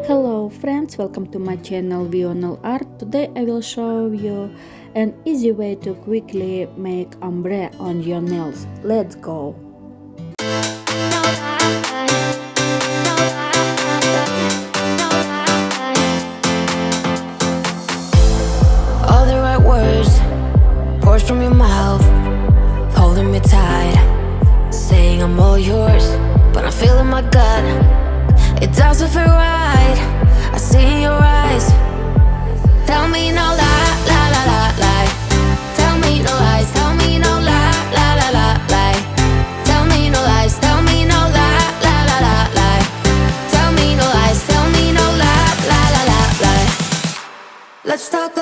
Hello friends, welcome to my channel NAILART. Today I will show you an easy way to quickly make ombre on your nails. Let's go! All the right words pours from your mouth, holding me tight, saying I'm all yours, but I'm feeling my gut. It doesn't feel right. I see in your eyes. Tell me no lie, lie, lie, lie, lie. Tell me no lies. Tell me no lie, lie, lie, lie, lie. Tell me no lies. Tell me no lie, lie, lie, lie, lie. Tell me no lies. Tell me no lie, lie, lie, lie, lie. Let's talk